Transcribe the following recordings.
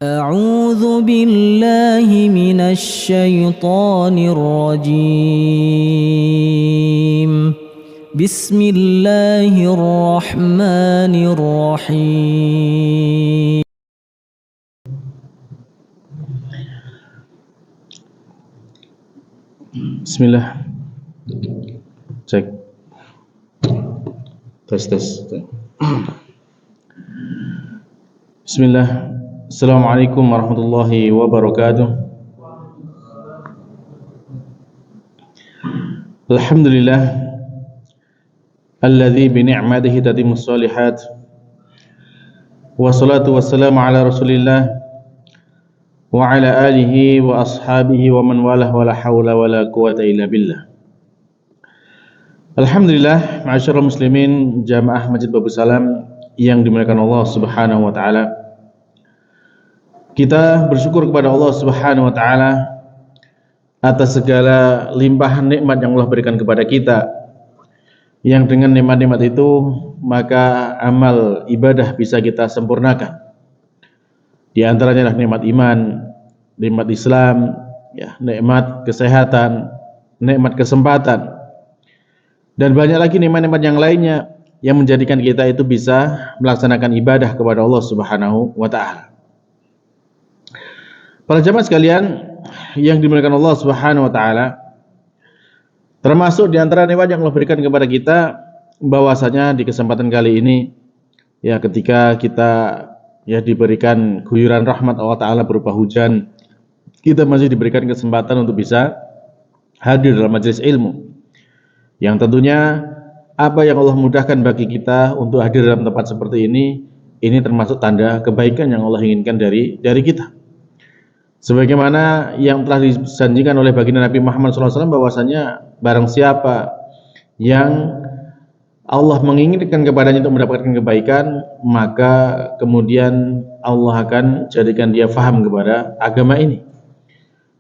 أعوذ بالله من الشيطان الرجيم بسم الله الرحمن الرحيم Bismillah. Cek. Tes. Bismillah. Assalamualaikum warahmatullahi wabarakatuh. Alhamdulillah alladzi bi ni'matihi tatimmus shalihat. Wassalatu wassalamu ala Rasulillah wa ala alihi wa ashabihi wa man walah wa la hawla wa la quwata illa billah. Alhamdulillah, ma'asyiral muslimin jamaah Masjid Babus Salam yang dimuliakan Allah Subhanahu wa taala. Kita bersyukur kepada Allah Subhanahu wa taala atas segala limpahan nikmat yang Allah berikan kepada kita. Yang dengan nikmat-nikmat itu maka amal ibadah bisa kita sempurnakan. Di antaranya adalah nikmat iman, nikmat Islam, ya, nikmat kesehatan, nikmat kesempatan, dan banyak lagi nikmat-nikmat yang lainnya yang menjadikan kita itu bisa melaksanakan ibadah kepada Allah Subhanahu wa taala. Para jamaah sekalian yang dimuliakan Allah Subhanahu wa taala, termasuk di antara nikmat yang Allah berikan kepada kita bahwasanya di kesempatan kali ini ya, ketika kita ya diberikan guyuran rahmat Allah taala berupa hujan, kita masih diberikan kesempatan untuk bisa hadir dalam majelis ilmu. Yang tentunya apa yang Allah mudahkan bagi kita untuk hadir dalam tempat seperti ini termasuk tanda kebaikan yang Allah inginkan dari kita. Sebagaimana yang telah dijanjikan oleh baginda Nabi Muhammad SAW bahwasanya barang siapa yang Allah menginginkan kepadanya untuk mendapatkan kebaikan, maka kemudian Allah akan jadikan dia faham kepada agama ini.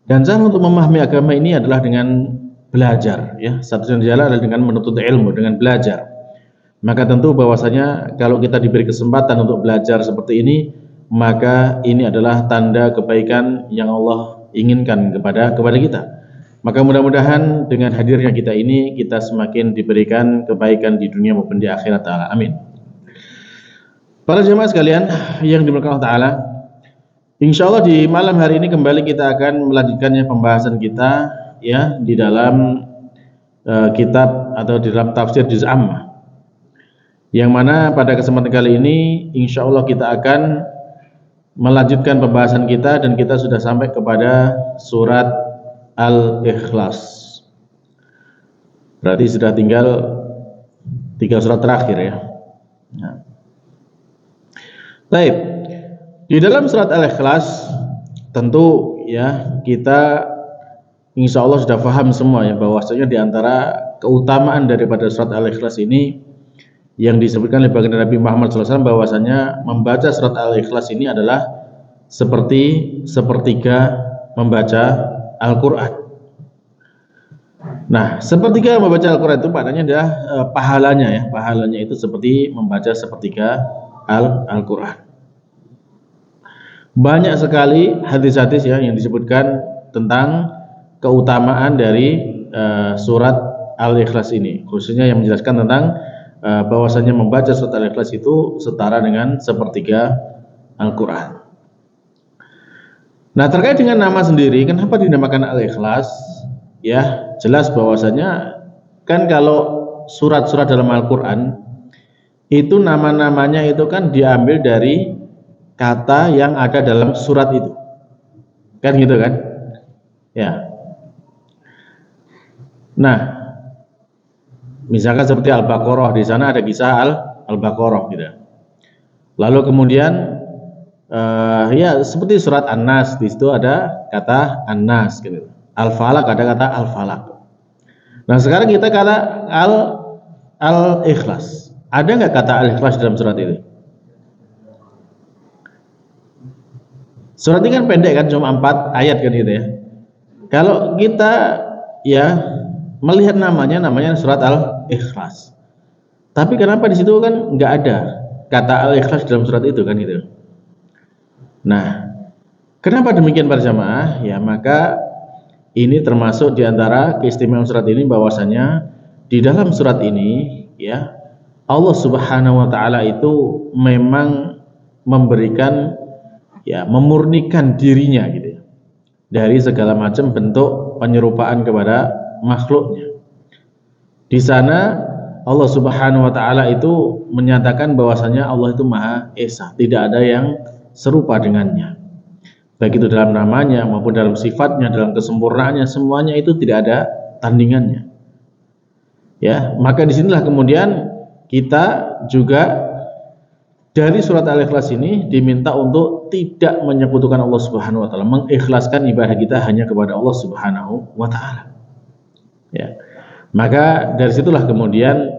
Dan cara untuk memahami agama ini adalah dengan belajar, ya. Satu-satunya jalan adalah dengan menuntut ilmu, dengan belajar. Maka tentu bahwasanya kalau kita diberi kesempatan untuk belajar seperti ini, maka ini adalah tanda kebaikan yang Allah inginkan kepada kita. Maka mudah-mudahan dengan hadirnya kita ini, kita semakin diberikan kebaikan di dunia maupun di akhirat ta'ala. Amin. Para jemaah sekalian yang dimuliakan Allah ta'ala, insyaallah di malam hari ini kembali kita akan melanjutkannya pembahasan kita ya di dalam kitab atau di dalam tafsir Juz Ammah, yang mana pada kesempatan kali ini insyaallah kita akan melanjutkan pembahasan kita dan kita sudah sampai kepada surat Al-Ikhlas. Berarti sudah tinggal 3 surat terakhir ya. Nah. Baik. Di dalam surat Al-Ikhlas tentu ya kita insya Allah sudah paham semua ya bahwasanya di antara keutamaan daripada surat Al-Ikhlas ini yang disebutkan oleh baginda Nabi Muhammad SAW bahwasanya membaca surat Al-Ikhlas ini adalah seperti sepertiga membaca Al-Quran. Nah, sepertiga membaca Al-Quran itu maknanya adalah pahalanya ya, pahalanya itu seperti membaca sepertiga Al-Quran. Banyak sekali hadis-hadis ya yang disebutkan tentang keutamaan dari surat Al-Ikhlas ini, khususnya yang menjelaskan tentang bahwasanya membaca surat Al-Ikhlas itu setara dengan sepertiga Al-Quran. Nah, terkait dengan nama sendiri, kenapa dinamakan Al-Ikhlas? Ya, jelas bahwasanya kan kalau surat-surat dalam Al-Quran itu nama-namanya itu kan diambil dari kata yang ada dalam surat itu, kan gitu kan? Ya. Nah, misalkan seperti Al-Baqarah, di sana ada kisah Al-Baqarah gitu. Lalu kemudian ya seperti surat An-Nas, di situ ada kata An-Nas gitu. Al-Falaq ada kata Al-Falaq. Nah, sekarang kita kata Al-Ikhlas. Ada nggak kata Al-Ikhlas dalam surat ini? Surat ini kan pendek kan, cuma 4 ayat kan gitu ya. Kalau kita ya melihat namanya surat Al-Ikhlas. Tapi kenapa di situ kan nggak ada kata Al-Ikhlas dalam surat itu kan gitu. Nah, Kenapa demikian para jamaah? Ya, maka ini termasuk di antara keistimewaan surat ini bahwasanya di dalam surat ini ya Allah Subhanahu wa taala itu memang memberikan ya memurnikan dirinya gitu ya dari segala macam bentuk penyerupaan kepada makhluknya. Di sana Allah Subhanahu wa taala itu menyatakan bahwasanya Allah itu Maha Esa, tidak ada yang serupa dengannya. Baik itu dalam namanya maupun dalam sifatnya, dalam kesempurnaannya, semuanya itu tidak ada tandingannya. Ya, maka disinilah kemudian kita juga dari surat Al-Ikhlas ini diminta untuk tidak menyekutukan Allah Subhanahu wa taala, mengikhlaskan ibadah kita hanya kepada Allah Subhanahu wa taala. Ya. Maka dari situlah kemudian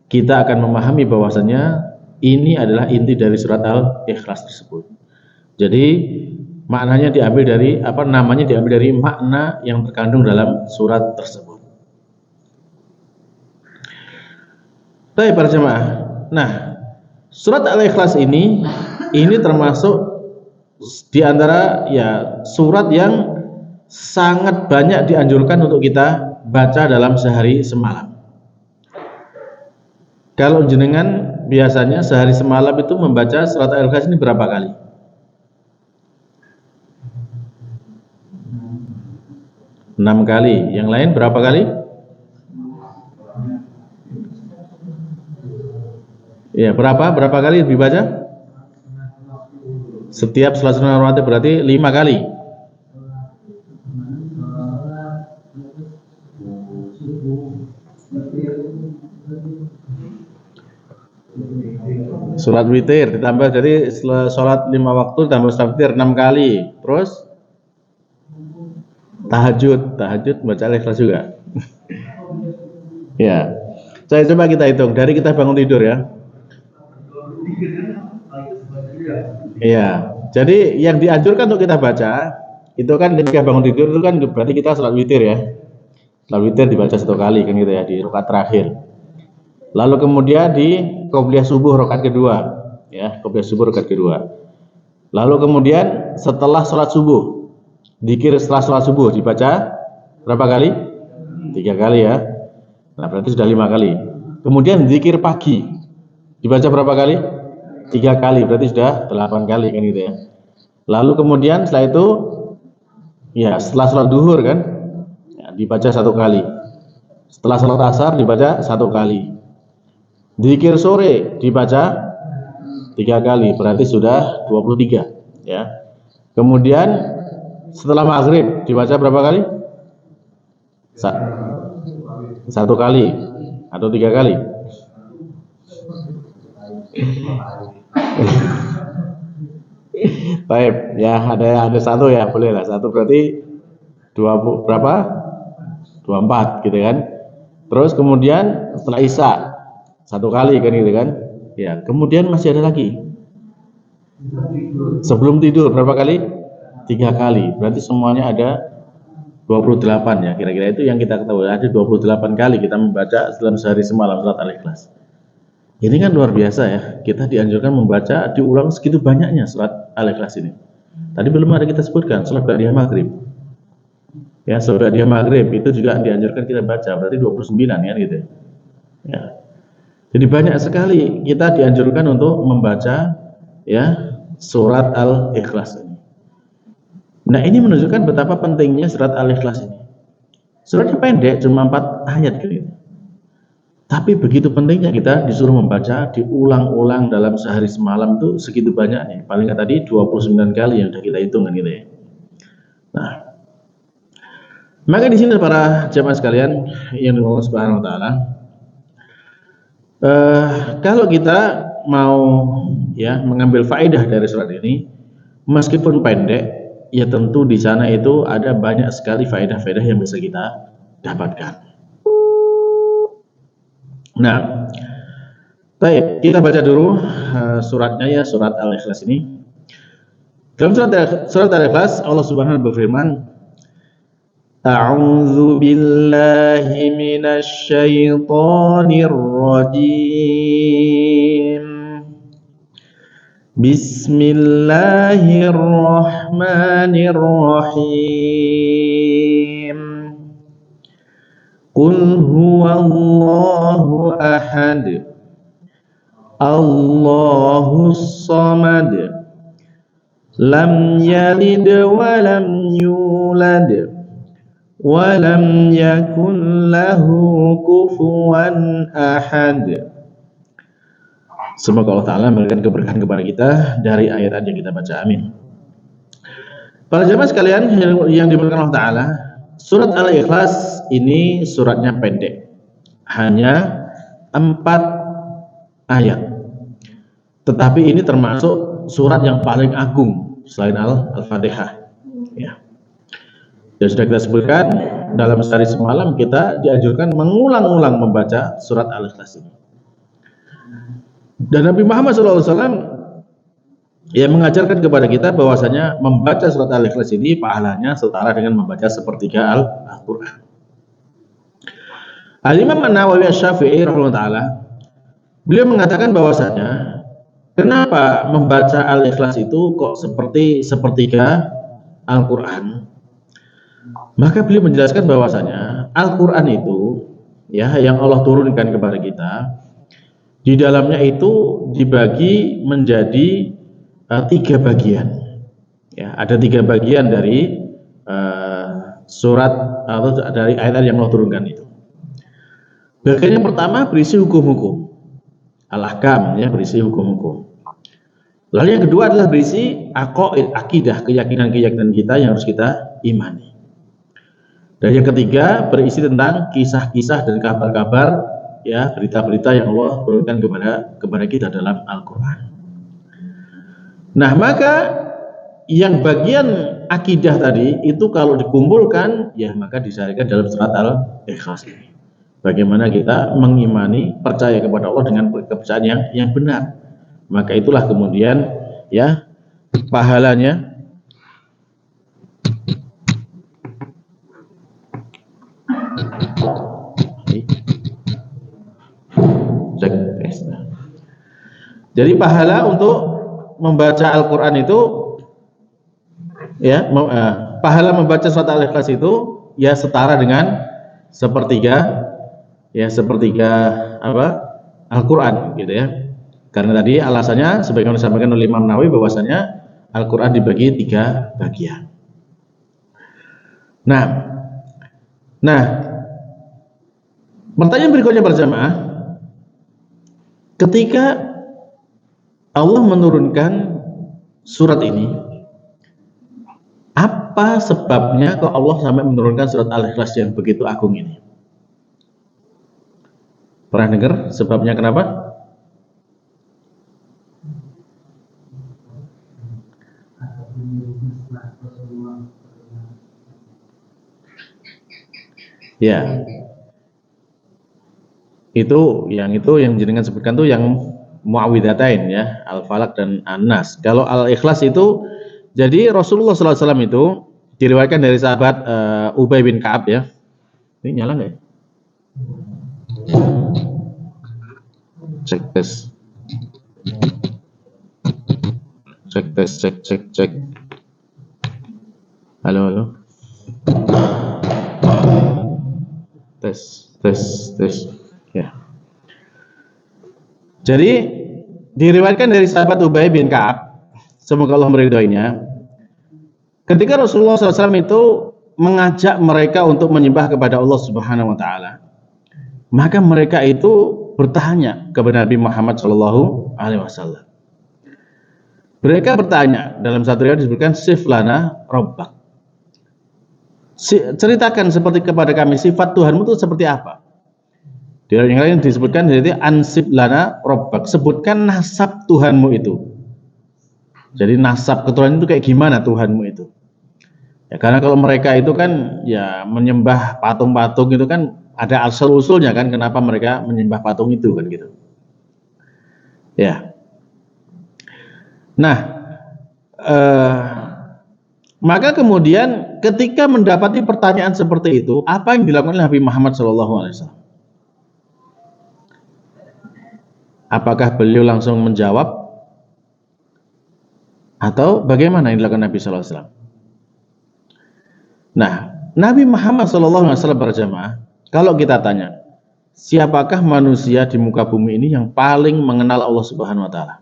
kita akan memahami bahwasanya ini adalah inti dari surat Al-Ikhlas tersebut. Jadi maknanya diambil dari namanya diambil dari makna yang terkandung dalam surat tersebut. Baik para jemaah. Nah, surat Al-Ikhlas ini termasuk di antara ya surat yang sangat banyak dianjurkan untuk kita baca dalam sehari semalam. Kalau jenengan biasanya sehari semalam itu membaca surat Al-Ikhlas ini berapa kali? Enam kali. Yang lain berapa kali? Ya, berapa kali dibaca? Setiap salat sunat rawatib berarti 5 kali. Surat witir ditambah jadi salat 5 waktu ditambah surat witir 6 kali. Terus tahajud baca Al-Ikhlas juga. Ya. Saya coba kita hitung dari kita bangun tidur ya. Iya. Jadi yang dianjurkan untuk kita baca itu kan ketika bangun tidur itu kan berarti kita salat witir ya. Salat witir dibaca 1 kali kan gitu ya di rakaat terakhir. Lalu kemudian di qobliyah subuh rakaat kedua ya, qobliyah subuh rakaat kedua. Lalu kemudian setelah salat subuh, zikir setelah salat subuh dibaca berapa kali? 3 kali ya. Nah, berarti sudah 5 kali. Kemudian zikir pagi dibaca berapa kali? 3 kali, berarti sudah 8 kali kan gitu ya. Lalu kemudian setelah itu ya setelah sholat duhur kan ya, dibaca 1 kali. Setelah sholat asar dibaca 1 kali. Zikir sore dibaca 3 kali, berarti sudah 23 ya. Kemudian setelah maghrib dibaca berapa kali? 1 kali atau 3 kali? Baik, ya ada 1 ya, boleh lah 1 berarti 20 berapa? 24 gitu kan. Terus kemudian setelah Isya 1 kali kan gitu kan. Ya, kemudian masih ada lagi. Sebelum tidur berapa kali? 3 kali. Berarti semuanya ada 28 ya, kira-kira itu yang kita ketahui. Ada 28 kali kita membaca dalam sehari semalam surat Al-Ikhlas. Ini kan luar biasa ya. Kita dianjurkan membaca diulang segitu banyaknya surat Al-Ikhlas ini. Tadi belum ada kita sebutkan salat ba'diyah maghrib. Ya, salat ba'diyah maghrib itu juga dianjurkan kita baca, berarti 29 ya gitu. Ya. Jadi banyak sekali kita dianjurkan untuk membaca ya surat Al-Ikhlas ini. Nah, ini menunjukkan betapa pentingnya surat Al-Ikhlas ini. Suratnya pendek, cuma 4 ayat gitu. Tapi begitu pentingnya kita disuruh membaca diulang-ulang dalam sehari semalam itu segitu banyaknya. Paling nggak tadi 29 kali yang sudah kita hitung kan gitu ya. Nah, maka di sini para jemaah sekalian yang dimuliakan Allah Subhanahu wa taala, kalau kita mau ya mengambil faedah dari surat ini, meskipun pendek, ya tentu di sana itu ada banyak sekali faedah-faedah yang bisa kita dapatkan. Nah, baik, kita baca dulu suratnya ya, surat Al-Ikhlas ini. Dalam surat Al-Ikhlas Allah Subhanahu wa taala berfirman, A'udzu billahi minasy syaithanir rajim. Bismillahirrahmanirrahim. Qul huwallahu ahad, Allahus samad, lam yalid wa lam yulad wa lam yakul lahu kufuwan ahad. Semoga Allah Ta'ala memberikan keberkahan kepada kita dari ayat yang kita baca. Amin. Para jemaah sekalian yang diberkahi Allah Ta'ala, surat Al-Ikhlas ini suratnya pendek, hanya 4 ayat. Tetapi ini termasuk surat yang paling agung selain Al-Fatihah. Ya. Dan sudah kita sebutkan dalam sehari semalam, kita dianjurkan mengulang-ulang membaca surat Al-Ikhlas ini. Dan Nabi Muhammad SAW yang mengajarkan kepada kita bahwasanya membaca surat Al-Ikhlas ini pahalanya setara dengan membaca sepertiga Al-Quran. Al-Imam An-Nawawi Asy-Syafi'i rahimahullah ta'ala, beliau mengatakan bahwasanya kenapa membaca Al-Ikhlas itu kok seperti sepertiga Al-Quran? Maka beliau menjelaskan bahwasanya Al-Quran itu ya yang Allah turunkan kepada kita, di dalamnya itu dibagi menjadi 3 bagian. Ya, ada 3 bagian dari surat atau dari ayat yang Allah turunkan itu. Bagian yang pertama berisi hukum-hukum, al-ahkam, ya, berisi hukum-hukum. Lalu yang kedua adalah berisi aqaid, akidah, keyakinan-keyakinan kita yang harus kita imani. Dan yang ketiga berisi tentang kisah-kisah dan kabar-kabar, ya, berita-berita yang Allah turunkan kepada kita dalam Al-Quran. Nah, maka yang bagian akidah tadi itu kalau dikumpulkan, ya maka disarikan dalam surat Al-Ikhlas ini. Bagaimana kita mengimani, percaya kepada Allah dengan kepercayaan yang benar. Maka itulah kemudian ya pahalanya jadi pahala untuk membaca Al-Quran itu ya, pahala membaca surat Al-Ikhlas itu ya setara dengan sepertiga Al-Quran gitu ya. Karena tadi alasannya sebagaimana disampaikan oleh Imam Nawawi bahwasanya Al-Quran dibagi 3 bagian. Nah, pertanyaan berikutnya berjamaah, ketika Allah menurunkan surat ini, apa sebabnya kok Allah sampai menurunkan surat Al-Ikhlas yang begitu agung ini? Pernah dengar sebabnya kenapa? Ya, itu yang jenengan sebutkan tuh yang Muawwidzatain ya, Al-Falaq dan An-Nas. Kalau Al-Ikhlas itu, jadi Rasulullah SAW itu diriwayatkan dari sahabat Ubay bin Ka'ab ya. Ini nyala nggak ya? Cek tes. Cek. Halo. Tes. Ya. Jadi diriwayatkan dari sahabat Ubay bin Ka'ab, semoga Allah meridhoinya, ketika Rasulullah SAW itu mengajak mereka untuk menyembah kepada Allah Subhanahu wa Ta'ala, maka mereka itu bertanya kepada Nabi Muhammad SAW. Mereka bertanya, dalam satu riwayat disebutkan siflana rabbak, ceritakan seperti kepada kami sifat Tuhanmu itu seperti apa. Di yang lain disebutkan jadi ansib lana rabbak, sebutkan nasab Tuhanmu itu. Jadi nasab keturunan itu kayak gimana Tuhanmu itu? Ya, karena kalau mereka itu kan ya menyembah patung-patung itu kan ada asal-usulnya kan, kenapa mereka menyembah patung itu kan gitu. Ya. Nah, maka kemudian ketika mendapati pertanyaan seperti itu, apa yang dilakukan oleh Nabi Muhammad SAW? Apakah beliau langsung menjawab Atau bagaimana yang dilakukan Nabi sallallahu alaihi wasallam? Nah, Nabi Muhammad sallallahu alaihi wasallam berjamaah, kalau kita tanya, siapakah manusia di muka bumi ini yang paling mengenal Allah Subhanahu wa taala?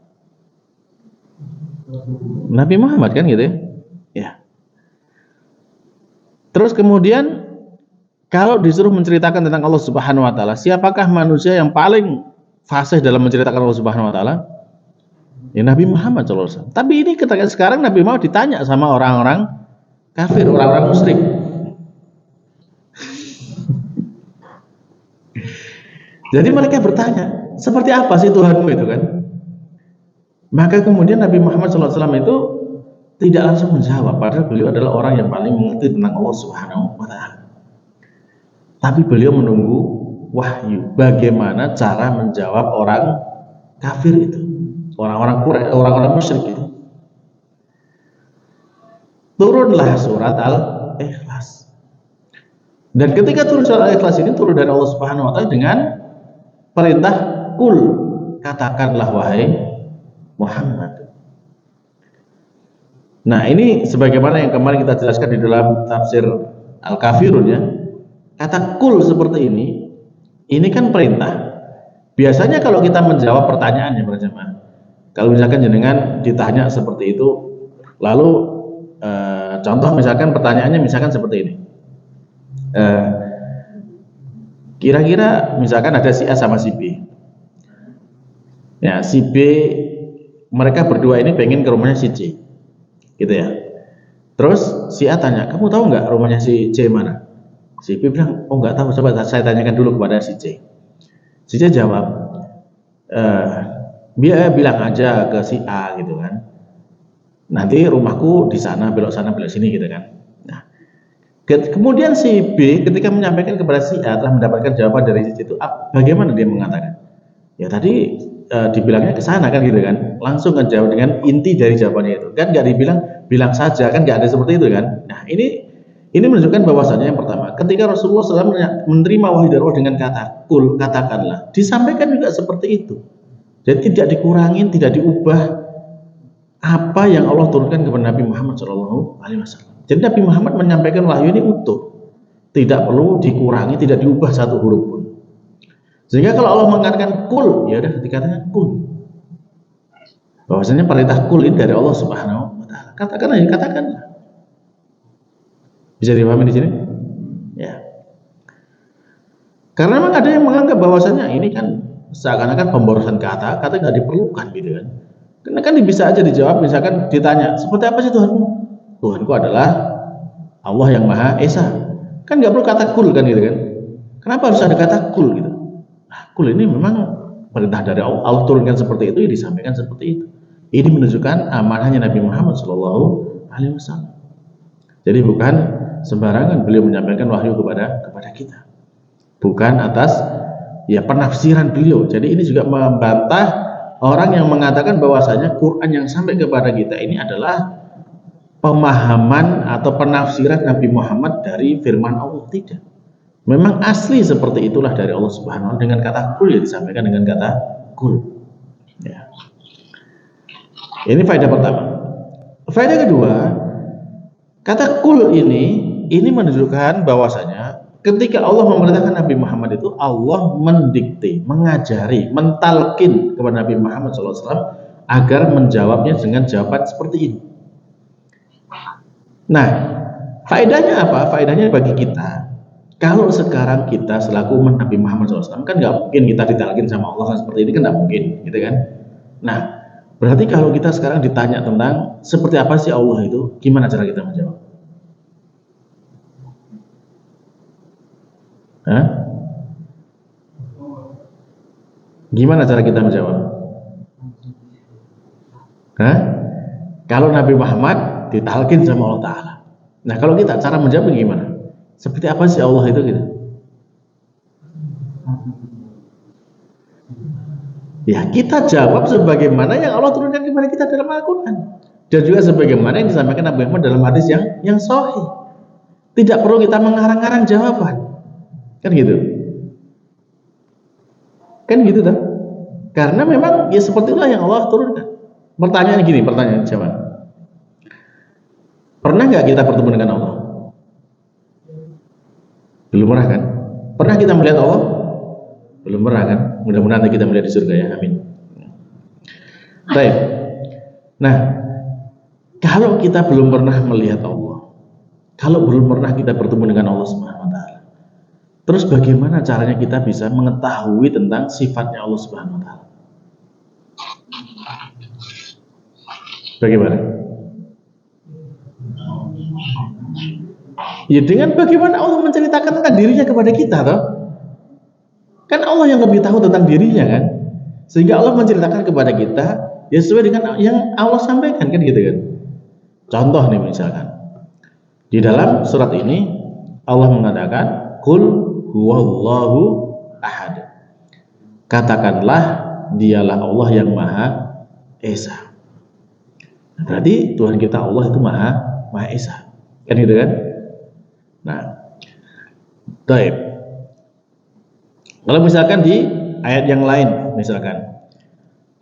Nabi Muhammad kan gitu ya. Ya. Terus kemudian kalau disuruh menceritakan tentang Allah Subhanahu wa taala, siapakah manusia yang paling fasih dalam menceritakan Allah Subhanahu wa taala? Ya Nabi Muhammad SAW. Tapi ini ketika sekarang Nabi Muhammad ditanya sama orang-orang kafir, orang-orang musyrik. Jadi mereka bertanya, seperti apa sih Tuhanmu itu kan? Maka kemudian Nabi Muhammad SAW itu tidak langsung menjawab, padahal beliau adalah orang yang paling mengerti tentang Allah Subhanahu wa taala. Tapi beliau menunggu wahyu bagaimana cara menjawab orang kafir itu, orang-orang Quraisy, orang-orang musyrik itu. Turunlah surat Al-Ikhlas. Dan ketika turun surat Al-Ikhlas ini turun dari Allah Subhanahu wa taala dengan perintah kul, katakanlah wahai Muhammad. Nah, ini sebagaimana yang kemarin kita jelaskan di dalam tafsir Al-Kafirun ya. Kata kul seperti ini kan perintah. Biasanya kalau kita menjawab pertanyaannya berjamaah, kalau misalkan jenengan ditanya seperti itu, lalu contoh misalkan pertanyaannya misalkan seperti ini, kira-kira misalkan ada si A sama si B, ya si B mereka berdua ini pengen ke rumahnya si C, gitu ya. Terus si A tanya, kamu tahu nggak rumahnya si C mana? Si B bilang, oh nggak tahu, coba saya tanyakan dulu kepada si C. Si C jawab, dia bilang aja ke si A gitu kan. Nanti rumahku di sana belok sini gitu kan. Nah, kemudian si B ketika menyampaikan kepada si A telah mendapatkan jawaban dari si C itu, bagaimana dia mengatakan? Ya tadi dibilangnya ke sana kan gitu kan. Langsung kan jawab dengan inti dari jawabannya itu. Kan nggak dibilang bilang saja, kan nggak ada seperti itu kan. Nah, ini menunjukkan bahwasanya yang pertama, ketika Rasulullah SAW menerima wahyu dari Allah dengan kata kul, katakanlah, disampaikan juga seperti itu. Jadi tidak dikurangin, tidak diubah apa yang Allah turunkan kepada Nabi Muhammad SAW. Jadi Nabi Muhammad menyampaikan wahyu ini utuh, tidak perlu dikurangi, tidak diubah satu huruf pun. Sehingga kalau Allah mengatakan kul, ya udah dikatakan kul. Bahwasanya perintah kul ini dari Allah Subhanahu wa taala. Katakanlah, ya katakanlah. Bisa dipahami di sini? Ya. Karena memang ada yang menganggap bahwasanya ini kan seakan-akan pemborosan kata nggak diperlukan gitu kan. Karena kan bisa aja dijawab, misalkan ditanya, seperti apa sih Tuhanmu? Tuhanku adalah Allah yang Maha Esa. Kan nggak perlu kata kul kan gitu kan. Kenapa harus ada kata kul gitu? Nah, kul ini memang perintah dari Allah, Allah turunkan seperti itu, ya disampaikan seperti itu. Ini menunjukkan amanahnya Nabi Muhammad SAW. Jadi bukan sembarangan beliau menyampaikan wahyu kepada kita, bukan atas ya penafsiran beliau. Jadi ini juga membantah orang yang mengatakan bahwasanya Quran yang sampai kepada kita ini adalah pemahaman atau penafsiran Nabi Muhammad dari firman Allah. Tidak, memang asli seperti itulah dari Allah Subhanahu wa taala dengan kata kul, ya disampaikan dengan kata kul ya. Ini faedah pertama. Faedah kedua, kata kul ini menunjukkan bahwasanya ketika Allah memerintahkan Nabi Muhammad itu, Allah mendikte, mengajari, mentalkin kepada Nabi Muhammad SAW agar menjawabnya dengan jawaban seperti ini. Nah, faedahnya apa? Faedahnya bagi kita, kalau sekarang kita selaku umat Nabi Muhammad SAW, kan nggak mungkin kita ditalkin sama Allah kan seperti ini, kan nggak mungkin, gitu kan? Nah, berarti kalau kita sekarang ditanya tentang seperti apa sih Allah itu, gimana cara kita menjawab? Hah? Gimana cara kita menjawab? Hah? Kalau Nabi Muhammad ditalkin sama Allah Ta'ala. Nah, kalau kita cara menjawab gimana? Seperti apa sih Allah itu gitu? Ya, kita jawab sebagaimana yang Allah turunkan kepada kita dalam Al-Quran, dan juga sebagaimana yang disampaikan Nabi Muhammad dalam hadis yang sahih. Tidak perlu kita mengarang-arang jawaban. Kan gitu. Kan gitu kan? Karena memang ya seperti itulah yang Allah turunkan. Pertanyaan gini, pertanyaan jawab. Pernah nggak kita bertemu dengan Allah? Belum pernah kan? Pernah kita melihat Allah? Belum pernah kan? Mudah-mudahan nanti kita melihat di surga ya, amin. Baik. Nah, kalau kita belum pernah melihat Allah, kalau belum pernah kita bertemu dengan Allah Subhanahu wa taala, terus bagaimana caranya kita bisa mengetahui tentang sifatnya Allah Subhanahu wa taala? Bagaimana? Ya dengan bagaimana Allah menceritakan tentang dirinya kepada kita, toh? Kan Allah yang lebih tahu tentang dirinya kan? Sehingga Allah menceritakan kepada kita ya sesuai dengan yang Allah sampaikan kan gitu kan. Contoh nih misalkan di dalam surat ini Allah mengatakan qul huwallahu ahad. Katakanlah dialah Allah yang Maha Esa. Berarti Tuhan kita Allah itu Maha Esa. Kan gitu kan? Nah, baik. Kalau misalkan di ayat yang lain misalkan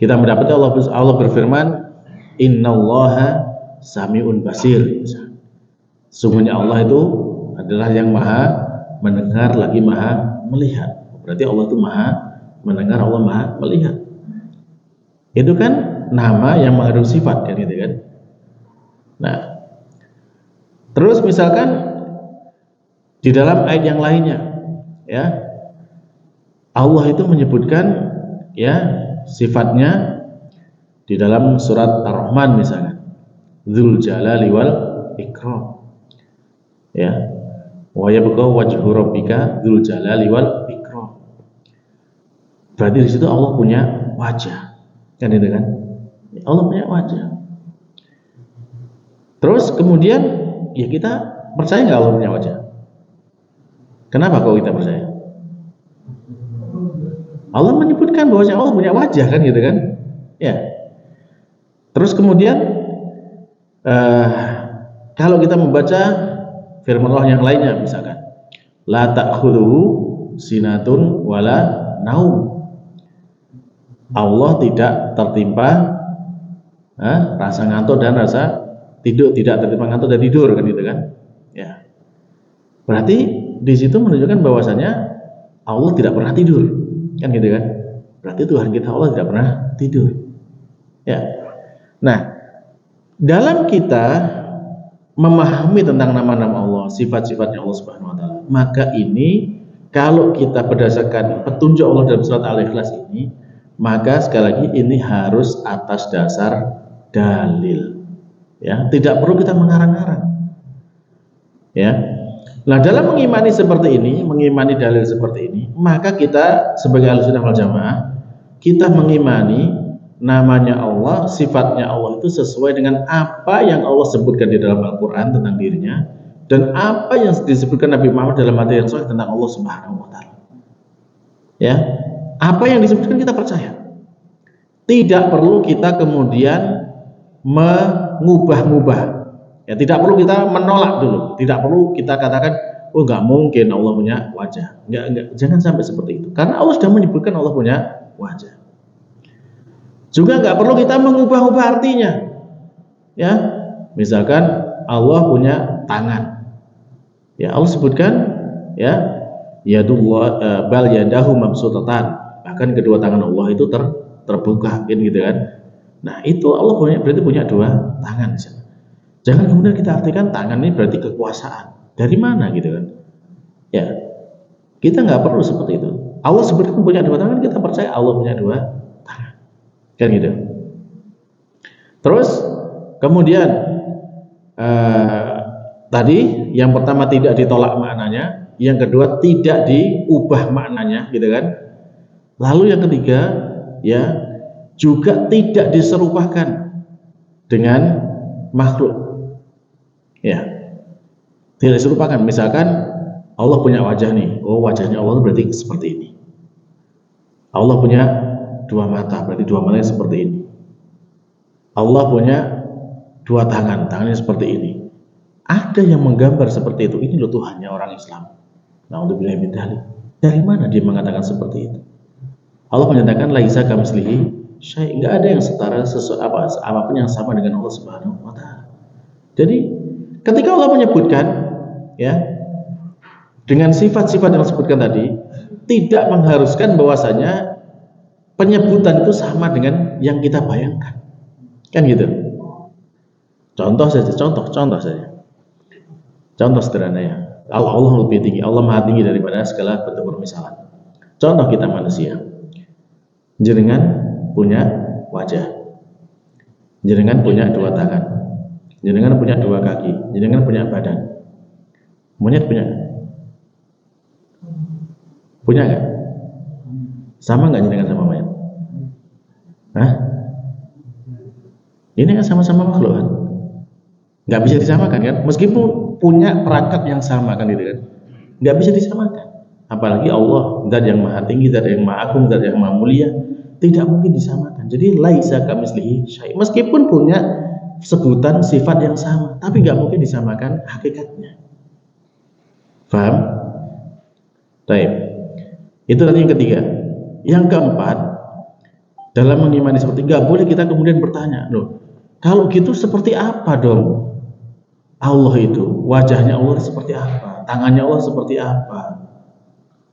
kita mendapati Allah berfirman innallaha sami'un basir. Sungguhnya Allah itu adalah yang Maha mendengar lagi Maha melihat. Berarti Allah itu Maha mendengar, Allah Maha melihat. Itu kan nama yang mengandung sifat kan gitu kan. Nah, terus misalkan di dalam ayat yang lainnya ya Allah itu menyebutkan ya sifatnya di dalam surat Ar-Rahman misalnya Dzul Jalali wal Ikram ya wa yabqa wajhu rabbika dzul jalali wal ikram. Berarti di situ Allah punya wajah kan itu kan, Allah punya wajah. Terus kemudian ya kita percaya nggak Allah punya wajah? Kenapa kok kita percaya? Allah menyebutkan bahwa Allah punya wajah kan gitu kan ya. Terus kemudian kalau kita membaca firman Allah yang lainnya misalkan la ta'khudhuhu sinatun wala naum. Allah tidak tertimpa rasa ngantuk dan rasa tidur, tidak tertimpa ngantuk dan tidur kan gitu kan ya. Berarti di situ menunjukkan bahwasanya Allah tidak pernah tidur kan gitu kan. Berarti Tuhan kita Allah tidak pernah tidur ya. Nah, dalam kita memahami tentang nama-nama Allah, sifat-sifatnya Allah Subhanahu wa taala, maka ini kalau kita berdasarkan petunjuk Allah dalam surat Al-Ikhlas ini, maka sekali lagi ini harus atas dasar dalil. Ya, tidak perlu kita mengarang-arang. Ya. Nah, dalam mengimani seperti ini, mengimani dalil seperti ini, maka kita sebagai Ahlussunnah wal Jamaah, kita mengimani namanya Allah, sifatnya Allah itu sesuai dengan apa yang Allah sebutkan di dalam Al-Quran tentang dirinya dan apa yang disebutkan Nabi Muhammad dalam hadis yang sahih tentang Allah Subhanahu wa taala. Ya, apa yang disebutkan kita percaya. Tidak perlu kita kemudian mengubah-ubah. Ya, tidak perlu kita menolak dulu. Tidak perlu kita katakan, oh nggak mungkin Allah punya wajah. Enggak, jangan sampai seperti itu. Karena Allah sudah menyebutkan Allah punya wajah. Juga nggak perlu kita mengubah-ubah artinya. Ya, misalkan Allah punya tangan. Ya, Allah sebutkan ya, yadullah bal yadahu mabsutatan. Bahkan kedua tangan Allah itu terbuka gitu kan. Nah, itu Allah berarti punya dua tangan. Jangan kemudian kita artikan tangan ini berarti kekuasaan. Dari mana gitu kan? Ya, kita nggak perlu seperti itu. Allah sebutkan punya dua tangan, kita percaya Allah punya dua tangan. Kan gitu. Terus kemudian tadi yang pertama tidak ditolak maknanya, yang kedua tidak diubah maknanya, gitu kan? Lalu yang ketiga ya juga tidak diserupakan dengan makhluk. Ya, tidak diserupakan. Misalkan Allah punya wajah nih, oh wajahnya Allah berarti seperti ini. Allah punya dua mata, berarti dua matanya seperti ini. Allah punya dua tangan, tangannya seperti ini. Ada yang menggambar seperti itu. Ini loh Tuhannya orang Islam. Na'udzubillahi min dzalik. Dari mana dia mengatakan seperti itu? Allah menyatakan laisa kamitslihi syai', enggak ada yang setara apapun yang sama dengan Allah Subhanahu wa taala. Jadi ketika Allah menyebutkan ya dengan sifat-sifat yang disebutkan tadi, tidak mengharuskan bahwasanya penyebutan itu sama dengan yang kita bayangkan, kan gitu. Contoh saja, contoh saja. Contoh sederhana ya. Allah lebih tinggi, Allah maha tinggi daripada segala bentuk permisalan. Contoh kita manusia. Jenengan punya wajah. Jenengan punya dua tangan. Jenengan punya dua kaki. Jenengan punya badan. Monyet punya? Punya nggak? Sama nggak jenengan sama monyet? Hah? Ini kan sama-sama makhluk kan? Nggak bisa disamakan kan? Meskipun punya perangkat yang sama kan gitu kan? Nggak bisa disamakan. Apalagi Allah, zat yang maha tinggi, zat yang maha agung, zat yang maha mulia, tidak mungkin disamakan. Jadi laisa kamitslihi syai'. Meskipun punya sebutan sifat yang sama, tapi nggak mungkin disamakan hakikatnya. Paham? Baik. Itu tadi yang ketiga. Yang keempat, dalam mengimani seperti nggak boleh kita kemudian bertanya, loh, kalau gitu seperti apa dong Allah itu? Wajahnya Allah seperti apa? Tangannya Allah seperti apa?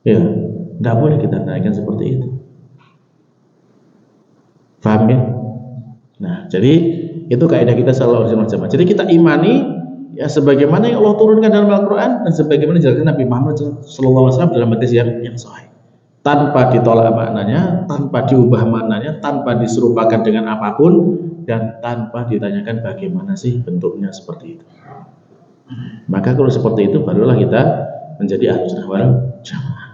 Ya, nggak boleh kita tanyakan seperti itu. Paham ya? Nah, jadi itu kaidah kita selalu harus jamaah. Jadi kita imani ya sebagaimana yang Allah turunkan dalam Al-Quran dan sebagaimana dijelaskan Nabi Muhammad SAW dalam hadis yang sahih, tanpa ditolak maknanya, tanpa diubah maknanya, tanpa diserupakan dengan apapun, dan tanpa ditanyakan bagaimana sih bentuknya seperti itu. Maka kalau seperti itu barulah kita menjadi Ahlussunnah wal Jamaah.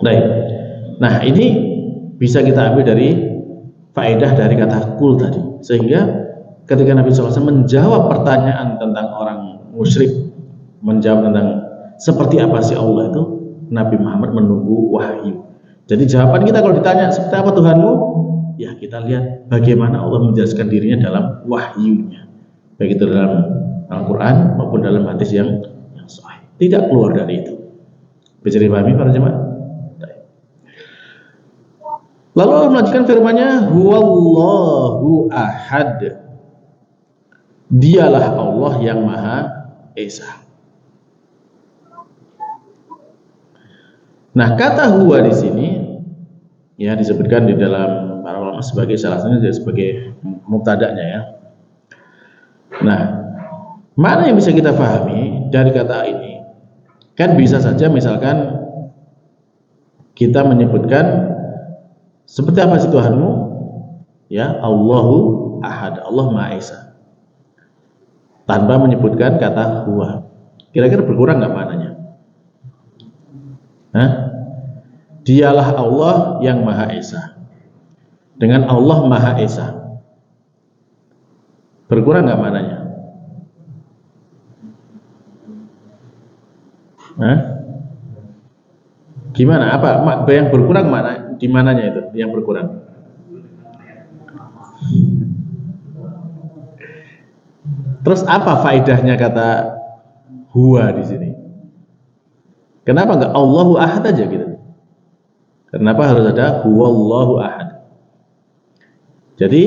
Baik. Nah, ini bisa kita ambil dari faedah dari kata kul tadi, sehingga ketika Nabi SAW menjawab pertanyaan tentang orang musyrik, menjawab tentang seperti apa sih Allah itu, Nabi Muhammad menunggu wahyu. Jadi jawaban kita kalau ditanya seperti apa Tuhanmu, ya kita lihat bagaimana Allah menjelaskan dirinya dalam wahyunya, baik itu dalam Al-Quran maupun dalam hadis yang sahih. Tidak keluar dari itu. Bisa dipahami para jemaah? Lalu Allah melanjutkan firman-Nya, Huwallahu ahad. Dialah Allah yang Maha Esa. Nah, kata huwa di sini ya disebutkan di dalam para ulama sebagai salah satunya sebagai mubtada'nya ya. Nah, mana yang bisa kita pahami dari kata ini? Kan bisa saja misalkan kita menyebutkan seperti apa sih Tuhanmu? Ya, Allahu ahad, Allah Maha Esa. Tanpa menyebutkan kata huwa. Kira-kira berkurang nggak maknanya? Hah? Dialah Allah yang Maha Esa. Dengan Allah Maha Esa, berkurang nggak maknanya? Hah? Gimana? Apa yang berkurang mana? Di mananya itu yang berkurang? Terus apa faedahnya kata huwa di sini? Kenapa enggak Allahu ahad aja gitu? Kenapa harus ada huwallahu ahad? Jadi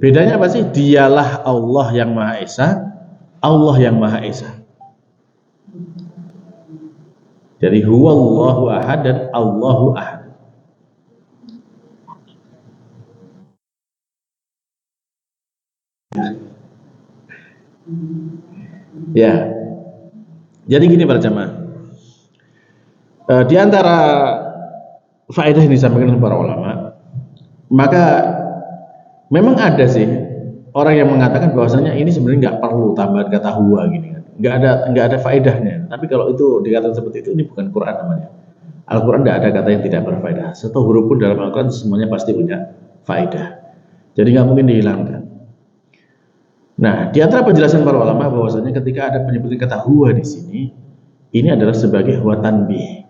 bedanya apa sih? Dialah Allah yang Maha Esa, Allah yang Maha Esa. Jadi huwallahu ahad dan Allahu ahad. Ya. Jadi gini para jemaah. Di antara faedah yang disampaikan oleh para ulama, maka memang ada sih orang yang mengatakan bahwasanya ini sebenarnya nggak perlu tambahan kata huwa gini kan. Nggak ada faedahnya. Tapi kalau itu dikatakan seperti itu, ini bukan Quran namanya. Al-Quran tidak ada kata yang tidak berfaedah. Satu huruf pun dalam Al-Quran semuanya pasti punya faedah. Jadi nggak mungkin dihilangkan. Nah, di antara penjelasan para ulama bahwasanya ketika ada penyebutan kata huwa di sini, ini adalah sebagai huwa tanbih.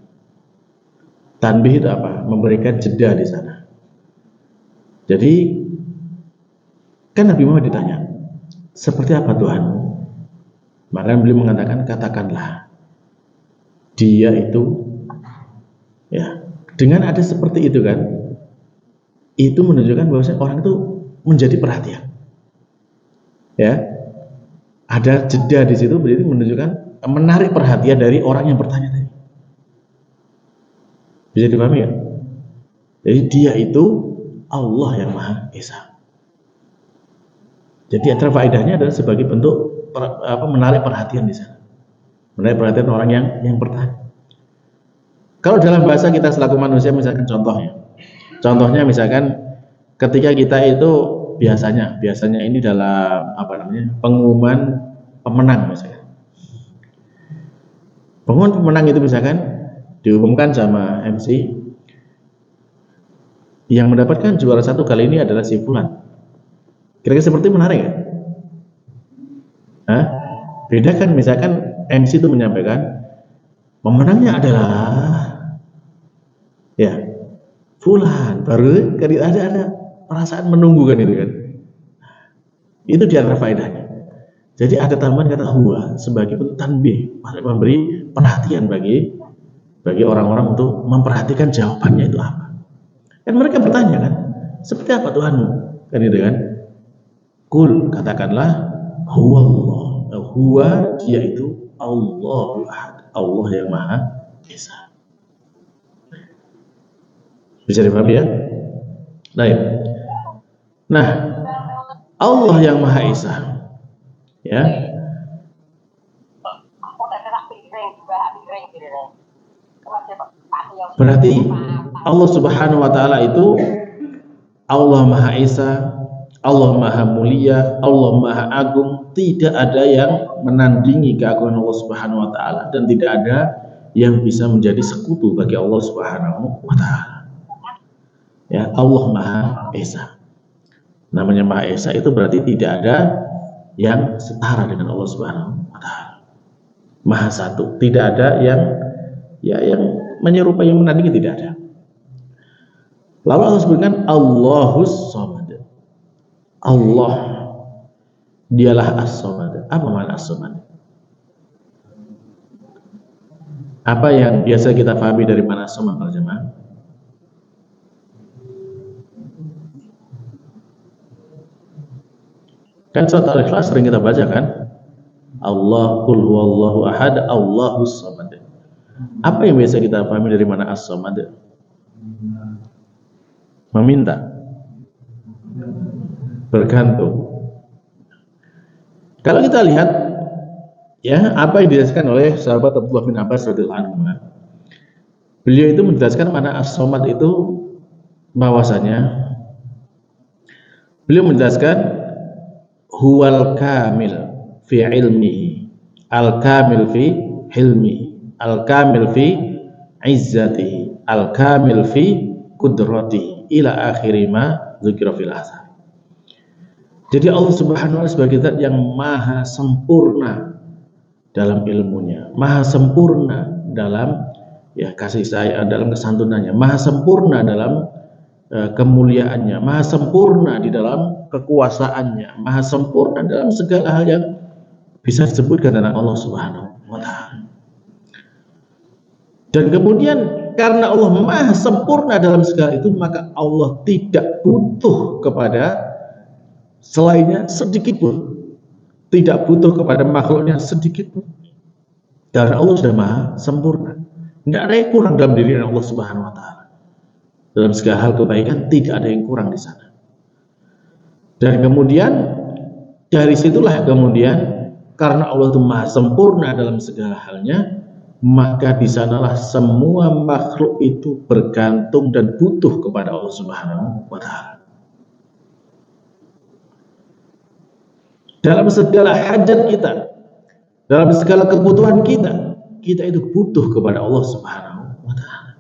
Tanbih itu apa? Memberikan jeda di sana. Jadi kan Nabi Muhammad ditanya, seperti apa Tuhanmu? Maka beliau mengatakan, katakanlah dia itu ya, dengan ada seperti itu kan, itu menunjukkan bahwa orang itu menjadi perhatian. Ya, Ada jeda di situ berarti menunjukkan menarik perhatian dari orang yang bertanya tadi. Bisa dipahami ya? Jadi dia itu Allah yang Maha Esa. Jadi antara faedahnya adalah sebagai bentuk menarik perhatian di sana. Menarik perhatian orang yang bertanya. Kalau dalam bahasa kita selaku manusia, misalkan contohnya misalkan ketika kita itu biasanya ini dalam pengumuman pemenang misalkan. Pengumuman pemenang itu misalkan diumumkan sama MC yang mendapatkan juara 1 kali ini adalah si fulan. Kira-kira seperti menarik ya? Beda kan misalkan MC itu menyampaikan pemenangnya adalah ya fulan, baru ada perasaan menunggu kan itu kan. Itu di antara faedahnya. Jadi ada tambahan kata huwa sebagai bentuk tanbih, memberi perhatian bagi orang-orang untuk memperhatikan jawabannya itu apa. Kan mereka bertanya kan, seperti apa Tuhanmu? Kan itu kan. Kul, katakanlah huwa Allah. Huwa dia itu Allahu Ahad, Allah yang Maha Esa. Bisa dipahami ya? Baik. Nah, Allah yang Maha Esa, ya. Berarti Allah Subhanahu wa taala itu Allah Maha Esa, Allah Maha Mulia, Allah Maha Agung, tidak ada yang menandingi keagungan Allah Subhanahu wa taala dan tidak ada yang bisa menjadi sekutu bagi Allah Subhanahu wa taala. Ya, Allah Maha Esa. Namanya Maha Esa itu berarti tidak ada yang setara dengan Allah Subhanahu wa taala. Maha Satu, tidak ada yang menyerupai, yang menandingi, tidak ada. Lalu Allah sebutkan Allahus Samad. Allah dialah As-Samad. Apa makna As-Samad? Apa yang biasa kita pahami dari mana As-Samad, para jemaah? Kan surat Al-Ikhlas sering kita baca kan? Allah qul huwallahu ahad, Allahus Samad. Apa yang biasa kita pahami dari mana As-Samad? Meminta, bergantung. Kalau kita lihat ya apa yang dijelaskan oleh sahabat Abdullah bin Abbas radhiyallahu anhu, beliau itu menjelaskan mana As-Samad itu bahwasanya beliau menjelaskan huwal kamil fi ilmihi, al-kamil fi hilmihi, al-kamil fi izzatihi, al-kamil fi qudratihi ila akhiri ma dzikra fil asar. Jadi Allah Subhanahu wa taala sebagai zat yang maha sempurna dalam ilmunya, maha sempurna dalam kasih sayang, dalam kesantunannya, maha sempurna dalam kemuliaannya, maha sempurna di dalam kekuasaannya, maha sempurna dalam segala hal yang bisa disebutkan tentang Allah Subhanahu wa taala. Dan kemudian karena Allah maha sempurna dalam segala itu, maka Allah tidak butuh kepada selainnya sedikit pun, tidak butuh kepada makhluknya sedikit pun, karena Allah sudah maha sempurna. Tidak ada yang kurang dalam diri Allah Subhanahu wa taala. Dalam segala hal kebaikan tidak ada yang kurang di sana. Dan kemudian dari situlah kemudian karena Allah itu maha sempurna dalam segala halnya, maka di sanalah semua makhluk itu bergantung dan butuh kepada Allah Subhanahu wa taala. Dalam segala hajat kita, dalam segala kebutuhan kita itu butuh kepada Allah Subhanahu wa taala.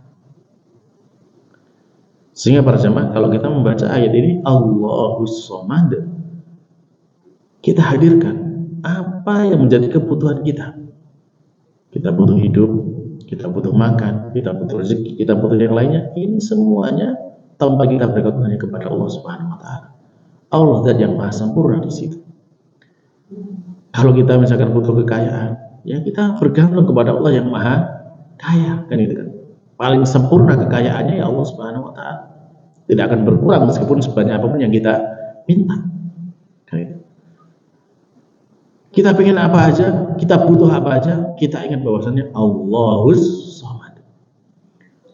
Sehingga para jemaah, kalau kita membaca ayat ini Allahus Samad, kita hadirkan apa yang menjadi kebutuhan kita. Kita butuh hidup, kita butuh makan, kita butuh rezeki, kita butuh yang lainnya. Ini semuanya tanpa kita bergantung hanya kepada Allah Subhanahu wa taala. Allah zat yang maha sempurna di situ. Kalau kita misalkan butuh kekayaan, ya kita bergantung kepada Allah yang maha kaya, kan itu kan. Paling sempurna kekayaannya ya Allah Subhanahu wa taala. Tidak akan berkurang meskipun sebanyak apapun yang kita minta. Kan itu. Kita pengen apa aja, kita butuh apa aja, kita ingat bahwasannya Allahus Samad.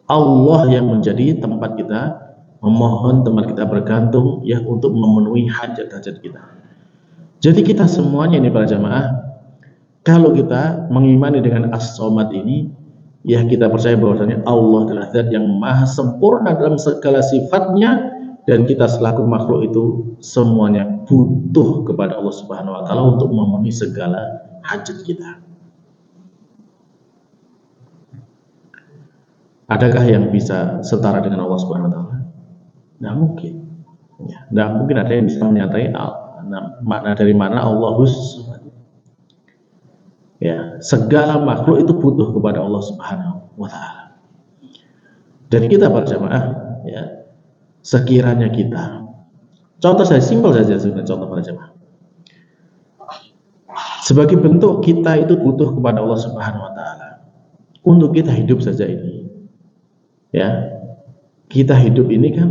Allah yang menjadi tempat kita memohon, tempat kita bergantung ya untuk memenuhi hajat-hajat kita. Jadi kita semuanya ini para jamaah, kalau kita mengimani dengan As-Samad ini, ya kita percaya bahwasanya Allah adalah zat yang maha sempurna dalam segala sifatnya, dan kita selaku makhluk itu semuanya butuh kepada Allah Subhanahu wa taala untuk memenuhi segala hajat kita. Adakah yang bisa setara dengan Allah Subhanahu wa taala? Tidak mungkin. Ya, tidak mungkin ada yang bisa menyatai makna dari mana Allahus. Ya, segala makhluk itu butuh kepada Allah Subhanahu wa taala. Dan kita para jamaah, ya, sekiranya kita, contoh saya simpel saja sebenarnya, contoh para jamaah. Sebagai bentuk kita itu butuh kepada Allah Subhanahu wa taala untuk kita hidup saja ini. Ya. Kita hidup ini kan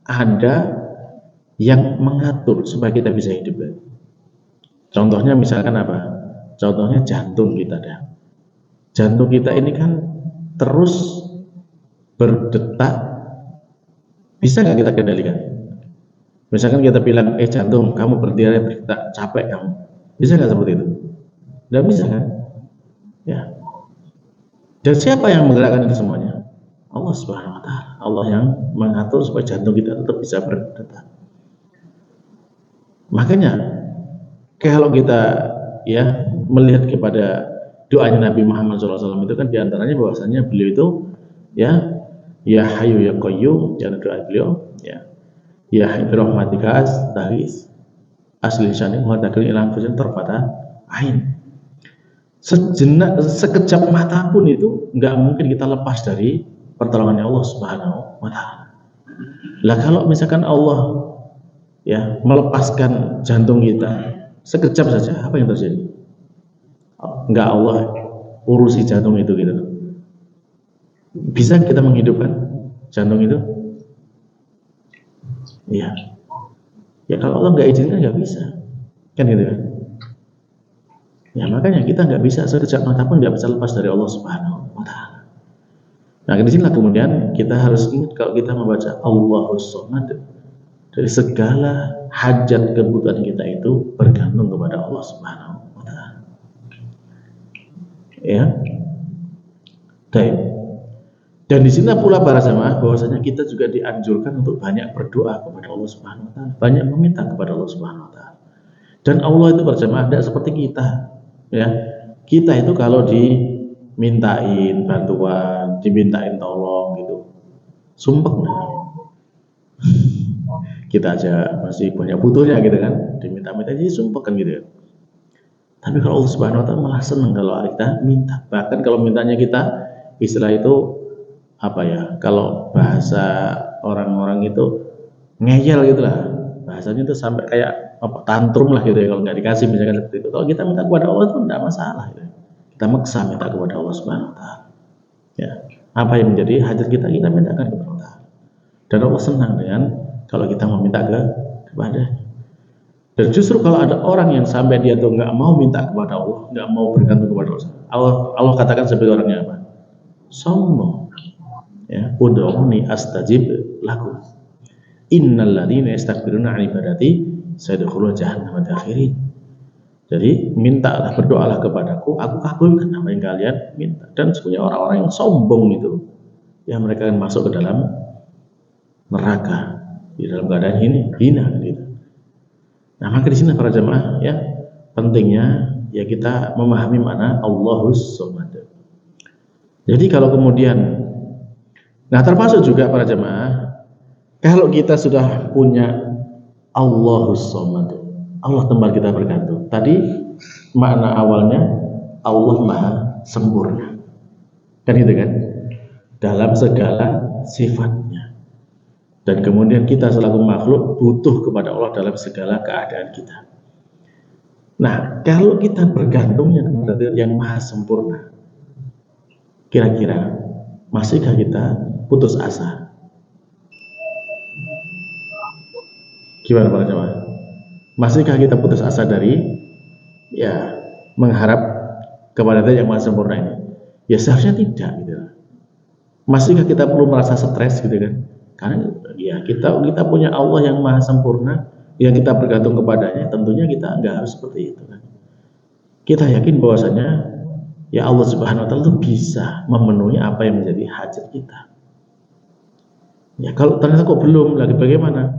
ada yang mengatur supaya kita bisa hidup. Contohnya misalkan apa? Contohnya jantung kita dah. Jantung kita ini kan terus berdetak. Bisa nggak kita kendalikan? Misalkan kita bilang, jantung, kamu berdiri berdetak, capek kamu. Bisa nggak seperti itu? Nggak bisa kan? Ya. Dan siapa yang menggerakkan itu semuanya? Allah Subhanahu wa taala. Allah yang mengatur supaya jantung kita tetap bisa berdetak. Makanya kalau kita ya melihat kepada doanya Nabi Muhammad SAW itu kan diantaranya bahwasanya beliau itu ya Hayyu ya Qayyum, ya doa beliau ya rahmatika astaghis asli syani wa takil ilang fujan terpada ain. Sejenak, sekejap mata pun itu nggak mungkin kita lepas dari pertolongannya Allah Subhanahu wa taala. Lah kalau misalkan Allah ya melepaskan jantung kita sekejap saja, apa yang terjadi? Enggak Allah urusi jantung itu gitu. Bisa kita menghidupkan jantung itu? Iya. Ya kalau Allah nggak izinkan nggak bisa, kan gitu kan? Ya makanya kita nggak bisa sekejap mata pun nggak bisa lepas dari Allah Subhanahu wa taala. Nah di sinilah kemudian kita harus ingat kalau kita membaca Allahus Samad, dari segala hajat kebutuhan kita itu bergantung kepada Allah Subhanahu wa taala. Ya. Baik. Dan di sini pula para jamaah bahwasanya kita juga dianjurkan untuk banyak berdoa kepada Allah Subhanahu wa taala, banyak meminta kepada Allah Subhanahu wa taala. Dan Allah itu berjamaah tidak seperti kita, ya. Kita itu kalau dimintain bantuan, dimintain tolong gitu, sumpek nah. Kita aja masih banyak butuhnya gitu kan, diminta-minta jadi sumpek kan gitu ya. Tapi kalau Allah Subhanahu wa taala malah senang kalau kita minta. Bahkan kalau mintanya kita istilah itu apa ya, kalau bahasa orang-orang itu ngeyel gitu lah, bahasanya itu sampai kayak apa, tantrum lah gitu ya kalau nggak dikasih misalkan seperti itu. Kalau kita minta kepada Allah itu tidak masalah gitu. Kita maksa minta kepada Allah Subhanahu wa taala. Ya, apa yang menjadi hajat kita mintakan kepada Allah. Dan Allah senang dengan kalau kita meminta kepada. Dan justru kalau ada orang yang sampai dia tuh nggak mau minta kepada Allah, nggak mau bergantung kepada Allah, Allah katakan sebagai orangnya apa? Sombong. Ya, ud'uni astajib lakum. Innal ladzina yastakbiruna 'an ibadati sayadkhuluna jahannama dakhirin. Jadi mintalah, berdoalah kepadaku, aku kabulkan apa yang kalian minta. Dan sebenarnya orang-orang yang sombong itu, ya mereka akan masuk ke dalam neraka di dalam keadaan hina gitu. Nah maka di sini para jemaah ya pentingnya ya kita memahami makna Allahus Samad. Jadi kalau kemudian, nah termasuk juga para jemaah, kalau kita sudah punya Allahus Samad, Allah tempat kita bergantung. Tadi makna awalnya Allah Maha Sempurna, kan gitu kan, dalam segala sifatnya. Dan kemudian kita selaku makhluk butuh kepada Allah dalam segala keadaan kita. Nah, kalau kita bergantungnya kepada yang maha sempurna, kira-kira masihkah kita putus asa? Gimana para jemaah? Masihkah kita putus asa dari ya mengharap kepada Zat yang maha sempurna ini? Ya seharusnya tidak gitu. Masihkah kita perlu merasa stres gitu kan? Karena ya kita punya Allah yang maha sempurna, yang kita bergantung kepadanya, tentunya kita nggak harus seperti itu kan. Kita yakin bahwasanya ya Allah Subhanahu wa taala itu bisa memenuhi apa yang menjadi hajat kita. Ya kalau ternyata kok belum, lagi bagaimana?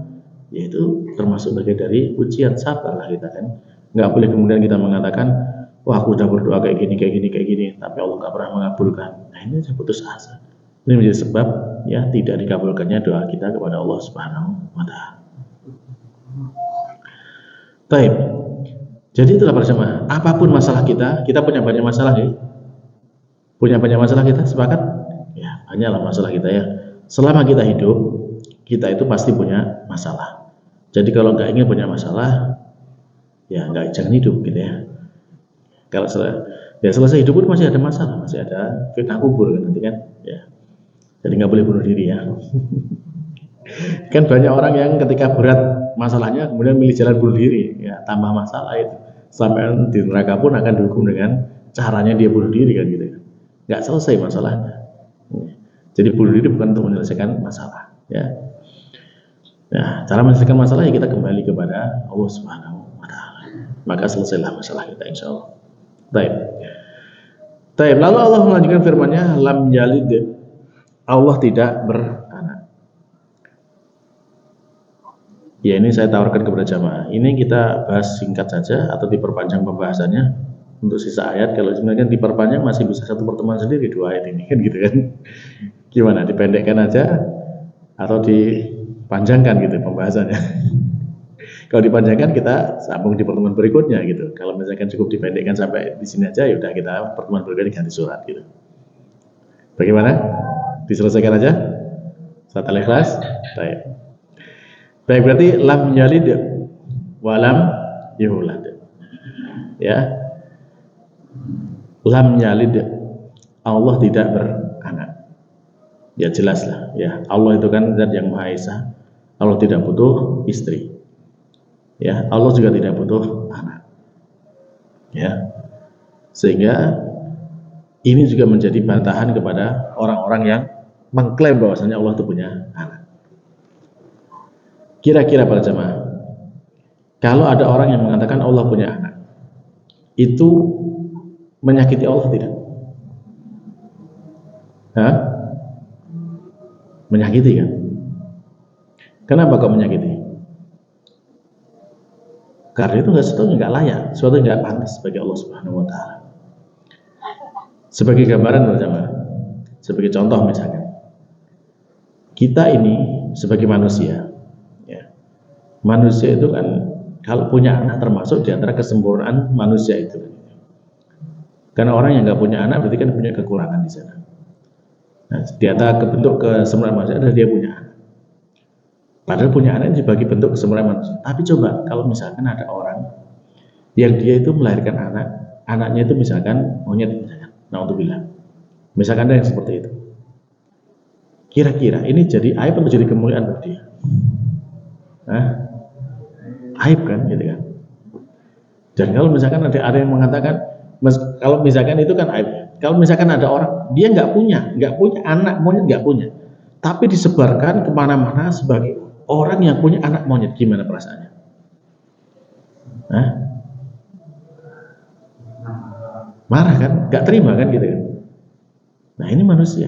Ya itu termasuk bagian dari ujian, sabarlah kita kan. Nggak boleh kemudian kita mengatakan, wah aku udah berdoa kayak gini, tapi Allah nggak pernah mengabulkan. Nah ini saya putus asa. Ini menjadi sebab ya tidak dikabulkannya doa kita kepada Allah Subhanahu wa taala. Baik. Jadi itulah para jemaah, apapun masalah kita punya banyak masalah ya. Punya banyak masalah kita, sepakat? Ya, banyaklah masalah kita ya. Selama kita hidup, kita itu pasti punya masalah. Jadi kalau nggak ingin punya masalah, ya jangan hidup gitu ya. Kalau selesai hidup pun masih ada masalah, masih ada fitnah kubur kan nanti kan. Ya. Jadi nggak boleh bunuh diri ya. Kan banyak orang yang ketika berat masalahnya kemudian milih jalan bunuh diri, ya tambah masalah itu. Sampai di neraka pun akan dihukum dengan caranya dia bunuh diri kan gitu. Nggak selesai masalahnya. Jadi bunuh diri bukan untuk menyelesaikan masalah, ya. Nah, cara menyelesaikan masalah ya kita kembali kepada Allah Subhanahu wa taala. Maka selesailah masalah kita insyaallah. Baik. Baik, lalu Allah melanjutkan firman-Nya, lam yalid. Allah tidak beranak. Ya ini saya tawarkan kepada jamaah. Ini kita bahas singkat saja atau diperpanjang pembahasannya untuk sisa ayat. Kalau sebenarnya diperpanjang masih bisa satu pertemuan sendiri 2 ayat ini kan gitu kan. Gimana, dipendekkan aja atau dipanjangkan gitu pembahasannya? Kalau dipanjangkan kita sambung di pertemuan berikutnya gitu. Kalau misalkan cukup dipendekkan sampai di sini aja, ya udah kita pertemuan berikutnya ganti surat gitu. Bagaimana? Diselesaikan aja? Surat Al-Ikhlas? Baik, berarti lam yalid walam yulad. Ya. Lam yalid, Allah tidak beranak. Ya jelas lah, ya Allah itu kan Zat yang Maha Esa. Allah tidak butuh istri. Ya, Allah juga tidak butuh anak. Ya. Sehingga ini juga menjadi bantahan kepada orang-orang yang mengklaim bahwasanya Allah itu punya anak. Kira-kira para jemaah, kalau ada orang yang mengatakan Allah punya anak, itu menyakiti Allah tidak? Hah? Menyakiti kan? Kenapa kok menyakiti? Karena itu nggak layak, suatu nggak pantas bagi Allah Subhanahu wa taala. Sebagai gambaran bersama, sebagai contoh misalnya, kita ini sebagai manusia, ya, manusia itu kan kalau punya anak termasuk di antara kesempurnaan manusia itu. Karena orang yang nggak punya anak berarti kan punya kekurangan di sana. Nah, di antara bentuk kesempurnaan manusia adalah dia punya anak. Padahal punya anak itu dibagi bentuk kesempurnaan manusia. Tapi coba kalau misalkan ada orang yang dia itu melahirkan anak, anaknya itu misalkan monyet misalkan, naudzubillah. Misalkan ada yang seperti itu. Kira-kira ini jadi aib atau jadi kemuliaan bagi dia? Nah, aib kan, gitu kan? Dan kalau misalkan ada yang mengatakan, kalau misalkan itu kan aib. Kalau misalkan ada orang dia nggak punya anak monyet, nggak punya, tapi disebarkan kemana-mana sebagai orang yang punya anak monyet, gimana perasaannya? Hah? Marah kan? Gak terima kan gitu kan? Nah ini manusia.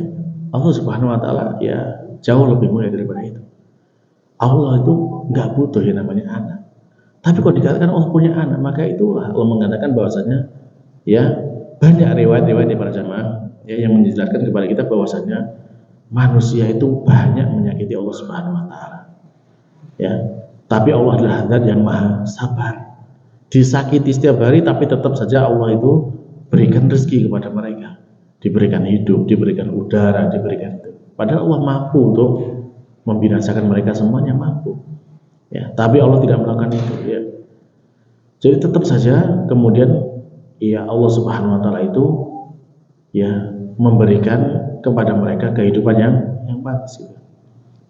Allah Subhanahu wa taala ya jauh lebih mulia daripada itu. Allah itu nggak butuh yang namanya anak. Tapi kalau dikatakan Allah punya anak, maka itulah Allah mengatakan bahwasanya ya banyak riwayat-riwayat di para jamaah ya, yang menjelaskan kepada kita bahwasanya manusia itu banyak menyakiti Allah Subhanahu wa taala. Ya, tapi Allah adalah Zat yang Maha Sabar. Disakiti setiap hari tapi tetap saja Allah itu berikan rezeki kepada mereka. Diberikan hidup, diberikan udara, diberikan itu. Padahal Allah mampu untuk membinasakan mereka semuanya, mampu. Ya, tapi Allah tidak melakukan itu ya. Jadi tetap saja kemudian ya Allah Subhanahu wa taala itu ya memberikan kepada mereka kehidupan yang pantas gitu.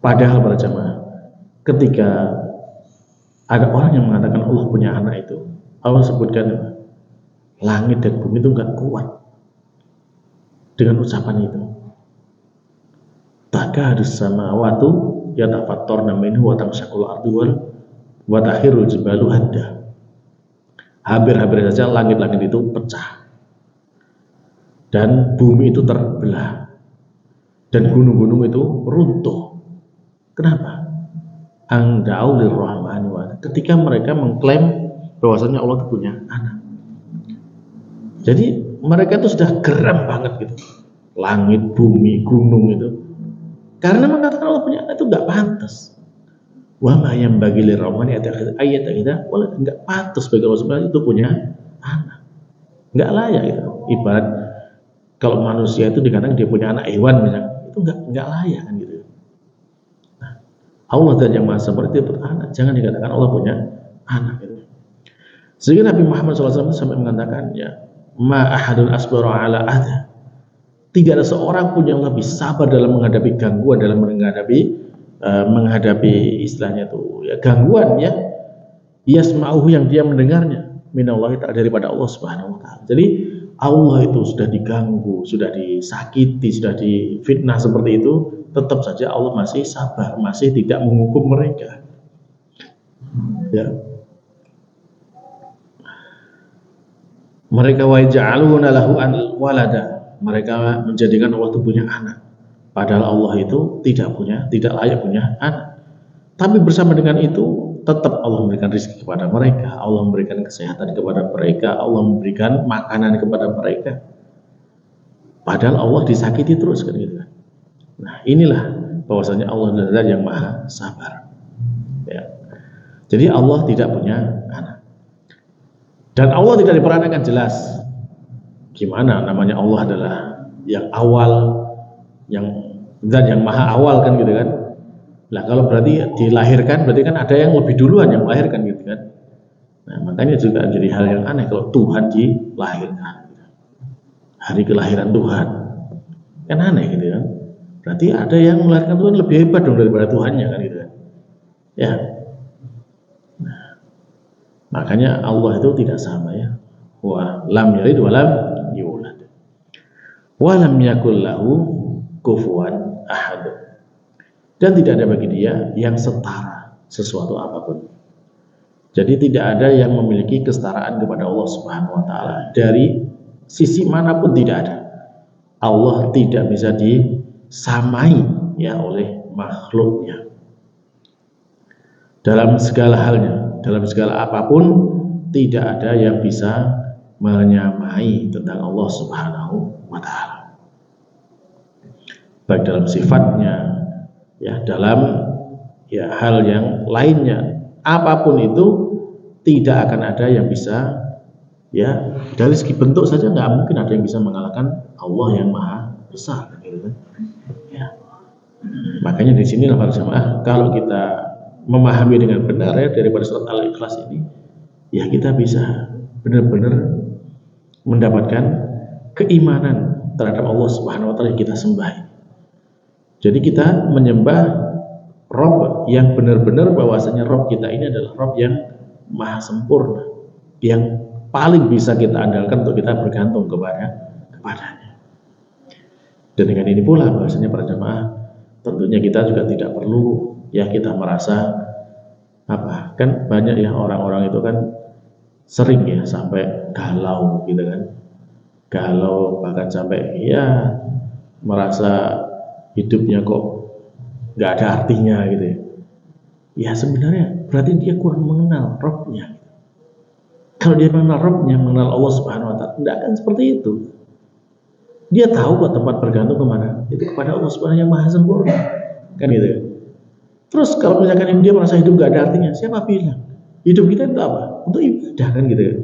Padahal para jamaah, ketika ada orang yang mengatakan Allah punya anak itu, Allah sebutkan langit dan bumi itu nggak kuat dengan ucapan itu. Takadus samawatu yatafattarna minhu wa tanshaqqul ardu wa takhirul jibalu hadda. Hampir-hampir saja langit-langit itu pecah dan bumi itu terbelah dan gunung-gunung itu runtuh. Kenapa? Angda'u lirrahmani walada. Ketika mereka mengklaim bahwasanya Allah itu punya anak. Jadi mereka itu sudah geram banget gitu. Langit, bumi, gunung itu. Karena mengatakan Allah punya anak itu enggak pantas. Wa ma yanbaghi lirrahmani ayat kita enggak pantas bagi Allah Subhanahu itu punya anak. Enggak layak gitu. Ibarat kalau manusia itu dikatakan dia punya anak hewan misalnya, itu enggak layak kan gitu. Nah, Allah dan yang Maha seperti itu anak, jangan dikatakan Allah punya anak gitu. Sehingga Nabi Muhammad SAW sampai mengatakan ya, ma ahadun asbaru ala adha. Tidak ada seorang pun yang lebih sabar dalam menghadapi gangguan, dalam menghadapi istilahnya itu ya gangguan ya, yasma'uhu yang dia mendengarnya minallahi ta'ala daripada Allah Subhanahu wa taala. Jadi Allah itu sudah diganggu, sudah disakiti, sudah difitnah seperti itu, tetap saja Allah masih sabar, masih tidak menghukum mereka. Ya. Mereka wa ja'aluna lahu walada. Mereka menjadikan Allah itu punya anak. Padahal Allah itu tidak layak punya anak. Tapi bersama dengan itu, tetap Allah memberikan rezeki kepada mereka, Allah memberikan kesehatan kepada mereka, Allah memberikan makanan kepada mereka. Padahal Allah disakiti terus kan gitu. Nah, inilah bahwasanya Allah adalah yang Maha Sabar. Ya. Jadi Allah tidak punya anak. Dan Allah tidak diperanakan jelas. Gimana namanya Allah adalah yang awal, yang zat yang maha awal kan gitu kan. Nah kalau berarti dilahirkan berarti kan ada yang lebih duluan yang melahirkan gitu kan. Nah makanya juga jadi hal yang aneh kalau Tuhan dilahirkan, hari kelahiran Tuhan kan aneh gitu kan. Berarti ada yang melahirkan Tuhan lebih hebat dong daripada Tuhannya kan gitu kan. Ya. Nah, makanya Allah itu tidak sama ya. Wa lam yalid wa lam yulad wa lam yakul lahu kufuwan ahad. Dan tidak ada bagi dia yang setara sesuatu apapun. Jadi tidak ada yang memiliki kesetaraan kepada Allah Subhanahu wa taala dari sisi manapun, tidak ada. Allah tidak bisa disamai ya oleh makhluknya. Dalam segala halnya, dalam segala apapun tidak ada yang bisa menyamai tentang Allah Subhanahu wa taala. Baik dalam sifatnya, ya dalam ya hal yang lainnya, apapun itu tidak akan ada yang bisa ya dari segi bentuk saja nggak mungkin ada yang bisa mengalahkan Allah yang Maha Besar gitu kan. Ya. Makanya di sini para jamaah kalau kita memahami dengan benar ya daripada surat Al-Ikhlas ini, ya kita bisa benar-benar mendapatkan keimanan terhadap Allah Subhanahu wa taala yang kita sembah. Jadi kita menyembah Rabb yang benar-benar bahwasanya Rabb kita ini adalah Rabb yang maha sempurna, yang paling bisa kita andalkan untuk kita bergantung kepadanya. Dan dengan ini pula bahwasanya para jamaah tentunya kita juga tidak perlu ya kita merasa apa, kan banyak ya orang-orang itu kan sering ya sampai galau gitu kan, galau bahkan sampai ya merasa hidupnya kok nggak ada artinya gitu ya. Ya sebenarnya berarti dia kurang mengenal Rabb-nya. Kalau dia mengenal Rabb-nya, mengenal Allah Subhanahu wa taala, tidak akan seperti itu. Dia tahu kok tempat bergantung kemana, itu kepada Allah Subhanahu yang maha sempurna kan gitu. Terus kalau misalkan dia merasa hidup nggak ada artinya, siapa bilang hidup kita itu apa? Untuk ibadah kan gitu ya.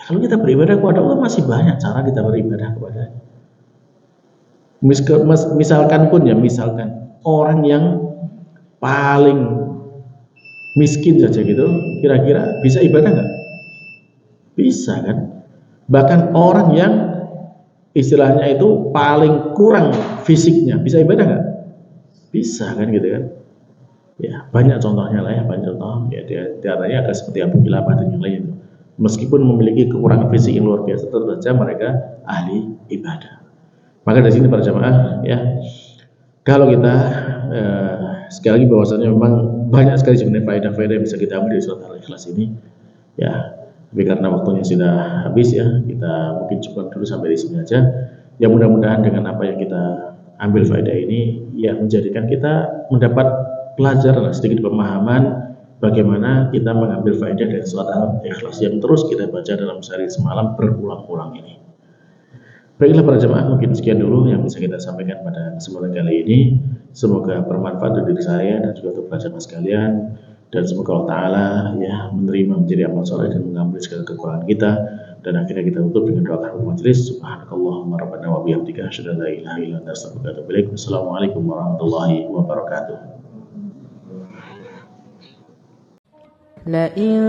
Kalau kita beribadah kepada Allah masih banyak cara kita beribadah kepada-Nya. Misalkan pun ya, misalkan orang yang paling miskin saja gitu, kira-kira bisa ibadah nggak? Bisa kan? Bahkan orang yang istilahnya itu paling kurang fisiknya, bisa ibadah nggak? Bisa kan gitu kan? Ya banyak contohnya lah ya, banyak contoh ya, di antaranya agak seperti Abu Kilabah dan yang lain itu. meskipun memiliki kekurangan fisik yang luar biasa, tetap saja mereka ahli ibadah. Maka dari sini para jamaah, ya, kalau kita sekali lagi bahwasanya memang banyak sekali sebenarnya faedah-faedah yang bisa kita ambil dari surat Al-Ikhlas ini, ya. Tapi karena waktunya sudah habis, ya, kita mungkin cukup dulu sampai di sini aja. Ya, mudah-mudahan dengan apa yang kita ambil faedah ini, ya, menjadikan kita mendapat pelajaran sedikit pemahaman bagaimana kita mengambil faedah dari surat Al-Ikhlas yang terus kita baca dalam sehari semalam berulang-ulang ini. Baiklah para jemaah, mungkin sekian dulu yang bisa kita sampaikan pada kesempatan kali ini. Semoga bermanfaat untuk diri saya dan juga untuk para jemaah sekalian, dan semoga Allah Ta'ala, ya, menerima menjadi amal soleh dan mengampuni segala kekurangan kita. Dan akhirnya kita tutup dengan doa kafaratul majelis. Subhanakallahumma rabbana wa bihamdika asyhadu an la ilaha illa anta astaghfiruka wa atubu ilaik. Wassalamualaikum warahmatullahi wabarakatuh. لئن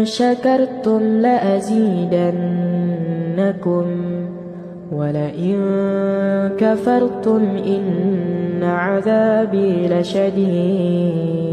شكرتم لأزيدنكم ولئن كفرتم إن عذابي لشديد